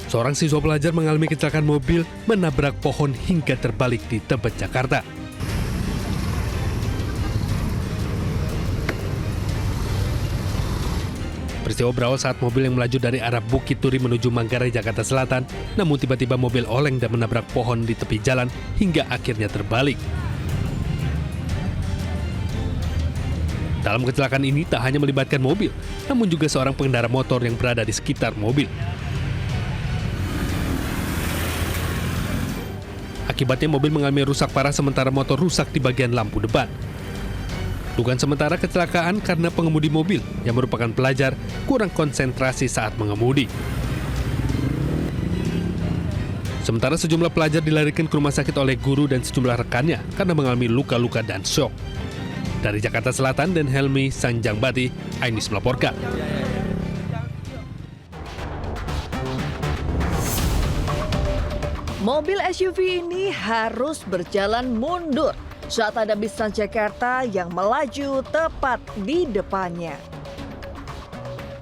Seorang siswa pelajar mengalami kecelakaan mobil menabrak pohon hingga terbalik di Tebet, Jakarta. Peristiwa berawal saat mobil yang melaju dari arah Bukit Turi menuju Manggarai, Jakarta Selatan, namun tiba-tiba mobil oleng dan menabrak pohon di tepi jalan hingga akhirnya terbalik. Dalam kecelakaan ini tak hanya melibatkan mobil, namun juga seorang pengendara motor yang berada di sekitar mobil. Akibatnya mobil mengalami rusak parah sementara motor rusak di bagian lampu depan. Dugaan sementara kecelakaan karena pengemudi mobil yang merupakan pelajar kurang konsentrasi saat mengemudi. Sementara sejumlah pelajar dilarikan ke rumah sakit oleh guru dan sejumlah rekannya karena mengalami luka-luka dan syok. Dari Jakarta Selatan dan Helmi Sanjangbati, Ainis melaporkan. Mobil SUV ini harus berjalan mundur saat ada bis Transjakarta yang melaju tepat di depannya.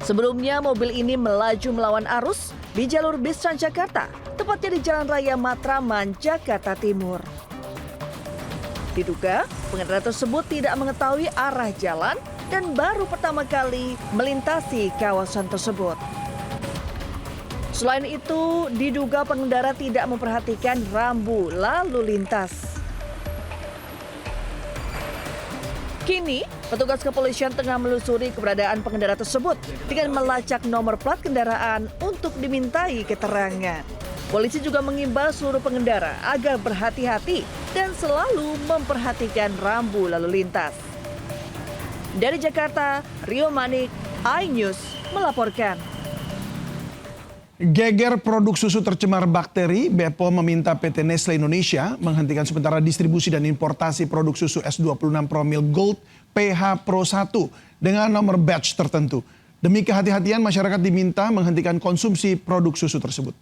Sebelumnya mobil ini melaju melawan arus di jalur bis Transjakarta, tepatnya di Jalan Raya Matraman, Jakarta Timur. Diduga, pengendara tersebut tidak mengetahui arah jalan dan baru pertama kali melintasi kawasan tersebut. Selain itu, diduga pengendara tidak memperhatikan rambu lalu lintas. Kini, petugas kepolisian tengah menelusuri keberadaan pengendara tersebut dengan melacak nomor plat kendaraan untuk dimintai keterangan. Polisi juga mengimbau seluruh pengendara agar berhati-hati dan selalu memperhatikan rambu lalu lintas. Dari Jakarta, Rio Manik, iNews melaporkan. Geger produk susu tercemar bakteri, BPOM meminta PT Nestle Indonesia menghentikan sementara distribusi dan importasi produk susu S26 Promil Gold PH Pro 1 dengan nomor batch tertentu. Demi kehati-hatian, masyarakat diminta menghentikan konsumsi produk susu tersebut.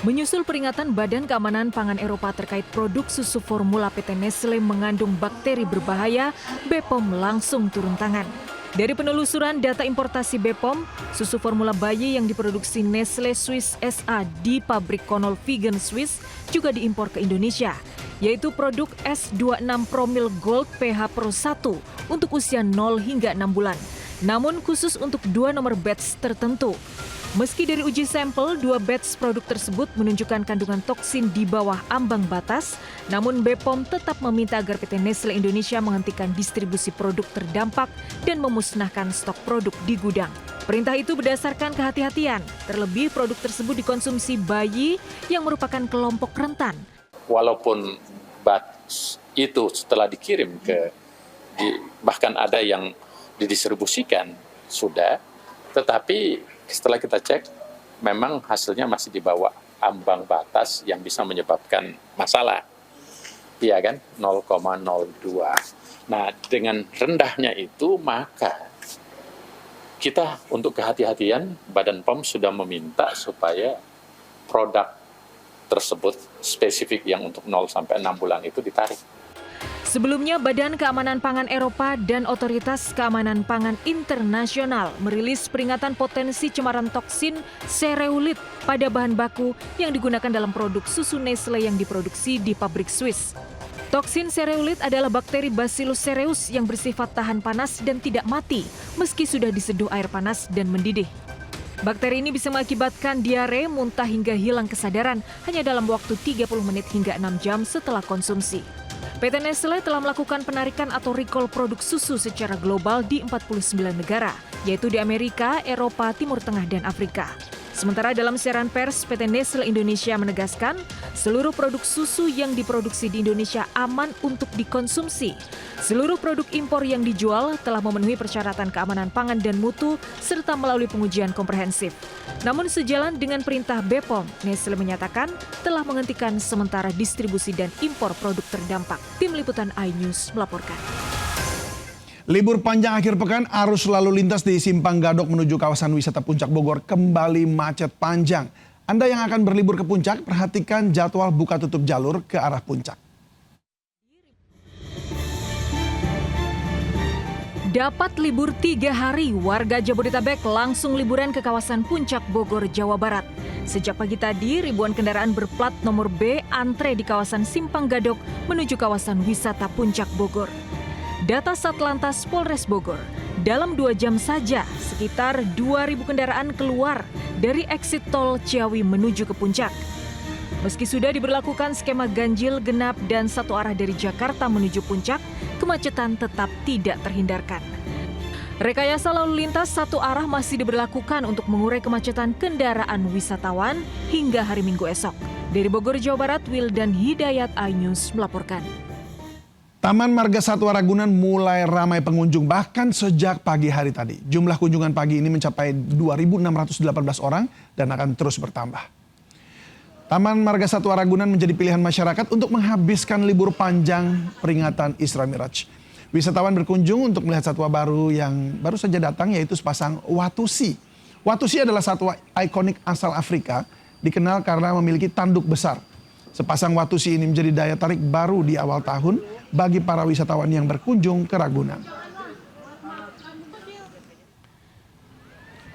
Menyusul peringatan Badan Keamanan Pangan Eropa terkait produk susu formula PT Nestle mengandung bakteri berbahaya, BPOM langsung turun tangan. Dari penelusuran data importasi BPOM, susu formula bayi yang diproduksi Nestle Swiss SA di pabrik Konol Vegan Swiss juga diimpor ke Indonesia, yaitu produk S26 Promil Gold PH Pro 1 untuk usia 0 hingga 6 bulan. Namun khusus untuk 2 nomor batch tertentu. Meski dari uji sampel, 2 batch produk tersebut menunjukkan kandungan toksin di bawah ambang batas, namun BPOM tetap meminta agar PT Nestle Indonesia menghentikan distribusi produk terdampak dan memusnahkan stok produk di gudang. Perintah itu berdasarkan kehati-hatian, terlebih produk tersebut dikonsumsi bayi yang merupakan kelompok rentan. Walaupun batch itu setelah dikirim bahkan ada yang didistribusikan sudah, tetapi setelah kita cek, memang hasilnya masih di bawah ambang batas yang bisa menyebabkan masalah. Iya kan? 0,02. Nah, dengan rendahnya itu, maka kita untuk kehati-hatian, Badan POM sudah meminta supaya produk tersebut spesifik yang untuk 0 sampai 6 bulan itu ditarik. Sebelumnya, Badan Keamanan Pangan Eropa dan Otoritas Keamanan Pangan Internasional merilis peringatan potensi cemaran toksin sereulit pada bahan baku yang digunakan dalam produk susu Nestle yang diproduksi di pabrik Swiss. Toksin sereulit adalah bakteri Bacillus cereus yang bersifat tahan panas dan tidak mati meski sudah diseduh air panas dan mendidih. Bakteri ini bisa mengakibatkan diare, muntah hingga hilang kesadaran hanya dalam waktu 30 menit hingga 6 jam setelah konsumsi. PT Nestle telah melakukan penarikan atau recall produk susu secara global di 49 negara, yaitu di Amerika, Eropa, Timur Tengah, dan Afrika. Sementara dalam siaran pers, PT Nestle Indonesia menegaskan seluruh produk susu yang diproduksi di Indonesia aman untuk dikonsumsi. Seluruh produk impor yang dijual telah memenuhi persyaratan keamanan pangan dan mutu serta melalui pengujian komprehensif. Namun sejalan dengan perintah BPOM, Nestle menyatakan telah menghentikan sementara distribusi dan impor produk terdampak. Tim Liputan iNews melaporkan. Libur panjang akhir pekan, arus lalu lintas di Simpang Gadok menuju kawasan wisata Puncak Bogor kembali macet panjang. Anda yang akan berlibur ke Puncak, perhatikan jadwal buka tutup jalur ke arah Puncak. Dapat libur 3 hari, warga Jabodetabek langsung liburan ke kawasan Puncak Bogor, Jawa Barat. Sejak pagi tadi, ribuan kendaraan berplat nomor B antre di kawasan Simpang Gadok menuju kawasan wisata Puncak Bogor. Data Satlantas Polres Bogor, dalam 2 jam saja sekitar 2.000 kendaraan keluar dari exit tol Ciawi menuju ke Puncak. Meski sudah diberlakukan skema ganjil genap dan satu arah dari Jakarta menuju Puncak, kemacetan tetap tidak terhindarkan. Rekayasa lalu lintas satu arah masih diberlakukan untuk mengurai kemacetan kendaraan wisatawan hingga hari Minggu esok. Dari Bogor, Jawa Barat, Wildan Hidayat, iNews melaporkan. Taman Marga Satwa Ragunan mulai ramai pengunjung bahkan sejak pagi hari tadi. Jumlah kunjungan pagi ini mencapai 2.618 orang dan akan terus bertambah. Taman Marga Satwa Ragunan menjadi pilihan masyarakat untuk menghabiskan libur panjang peringatan Isra Miraj. Wisatawan berkunjung untuk melihat satwa baru yang baru saja datang, yaitu sepasang watusi. Watusi adalah satwa ikonik asal Afrika, dikenal karena memiliki tanduk besar. Sepasang watusi ini menjadi daya tarik baru di awal tahun bagi para wisatawan yang berkunjung ke Ragunan.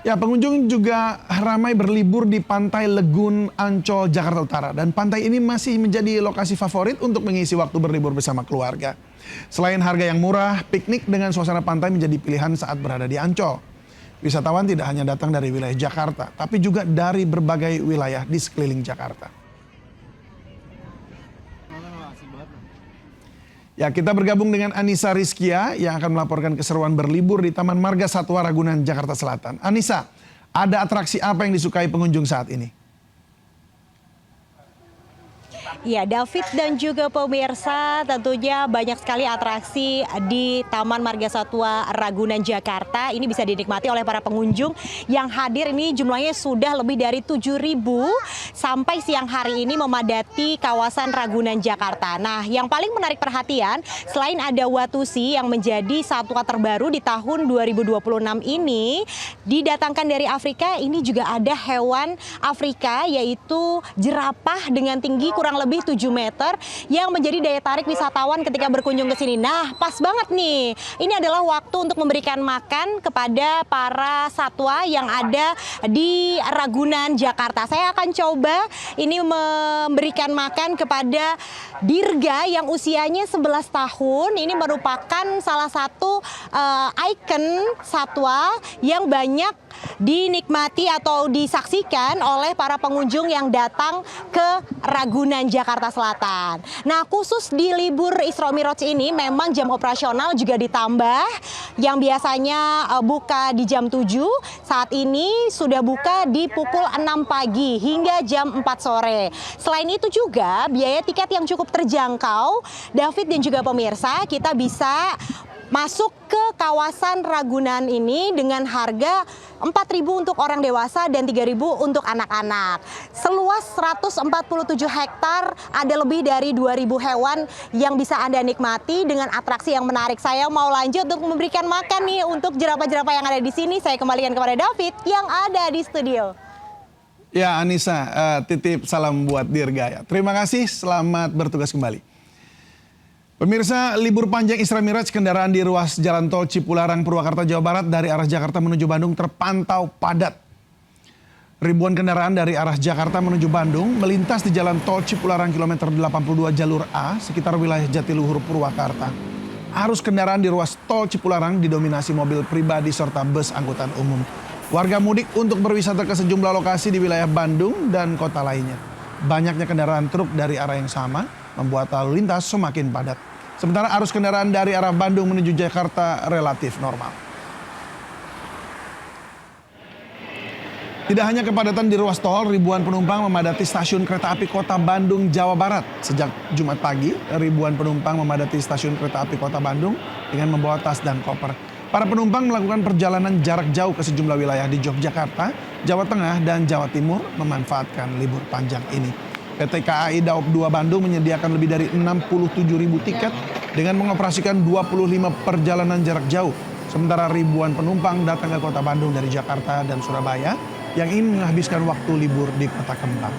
Ya, pengunjung juga ramai berlibur di Pantai Legun, Ancol, Jakarta Utara. Dan pantai ini masih menjadi lokasi favorit untuk mengisi waktu berlibur bersama keluarga. Selain harga yang murah, piknik dengan suasana pantai menjadi pilihan saat berada di Ancol. Wisatawan tidak hanya datang dari wilayah Jakarta, tapi juga dari berbagai wilayah di sekeliling Jakarta. Ya, kita bergabung dengan Anissa Rizkia yang akan melaporkan keseruan berlibur di Taman Marga Satwa Ragunan, Jakarta Selatan. Anissa, ada atraksi apa yang disukai pengunjung saat ini? Ya, David dan juga pemirsa, tentunya banyak sekali atraksi di Taman Marga Satwa Ragunan, Jakarta. Ini bisa dinikmati oleh para pengunjung yang hadir. Ini jumlahnya sudah lebih dari 7.000 sampai siang hari ini memadati kawasan Ragunan, Jakarta. Nah, yang paling menarik perhatian, selain ada watusi yang menjadi satwa terbaru di tahun 2026 ini, didatangkan dari Afrika, ini juga ada hewan Afrika yaitu jerapah dengan tinggi kurang lebih 7 meter yang menjadi daya tarik wisatawan ketika berkunjung ke sini. Nah, pas banget nih. Ini adalah waktu untuk memberikan makan kepada para satwa yang ada di Ragunan, Jakarta. Saya akan coba ini memberikan makan kepada dirga yang usianya 11 tahun. Ini merupakan salah satu ikon satwa yang banyak dinikmati atau disaksikan oleh para pengunjung yang datang ke Ragunan, Jakarta Selatan. Nah, khusus di libur Isra Miraj ini memang jam operasional juga ditambah. Yang biasanya buka di jam 7, saat ini sudah buka di pukul 6 pagi hingga jam 4 sore. Selain itu juga biaya tiket yang cukup terjangkau. David dan juga pemirsa, kita bisa masuk ke kawasan Ragunan ini dengan harga 4.000 untuk orang dewasa dan 3.000 untuk anak-anak. Seluas 147 hektar, ada lebih dari 2.000 hewan yang bisa Anda nikmati dengan atraksi yang menarik. Saya mau lanjut untuk memberikan makan nih untuk jerapah-jerapah yang ada di sini. Saya kembalikan kepada David yang ada di studio. Ya, Anissa, titip salam buat dirga ya. Terima kasih, selamat bertugas kembali. Pemirsa, libur panjang Isra Miraj kendaraan di ruas Jalan Tol Cipularang, Purwakarta, Jawa Barat dari arah Jakarta menuju Bandung terpantau padat. Ribuan kendaraan dari arah Jakarta menuju Bandung melintas di Jalan Tol Cipularang kilometer 82 jalur A sekitar wilayah Jatiluhur, Purwakarta. Arus kendaraan di ruas Tol Cipularang didominasi mobil pribadi serta bus angkutan umum. Warga mudik untuk berwisata ke sejumlah lokasi di wilayah Bandung dan kota lainnya. Banyaknya kendaraan truk dari arah yang sama membuat lalu lintas semakin padat. Sementara arus kendaraan dari arah Bandung menuju Jakarta relatif normal. Tidak hanya kepadatan di ruas tol, ribuan penumpang memadati stasiun kereta api Kota Bandung, Jawa Barat. Sejak Jumat pagi, ribuan penumpang memadati stasiun kereta api Kota Bandung dengan membawa tas dan koper. Para penumpang melakukan perjalanan jarak jauh ke sejumlah wilayah di Yogyakarta, Jawa Tengah, dan Jawa Timur memanfaatkan libur panjang ini. PT KAI Daob 2 Bandung menyediakan lebih dari 67.000 tiket dengan mengoperasikan 25 perjalanan jarak jauh. Sementara ribuan penumpang datang ke kota Bandung dari Jakarta dan Surabaya yang ingin menghabiskan waktu libur di Kota Kembang.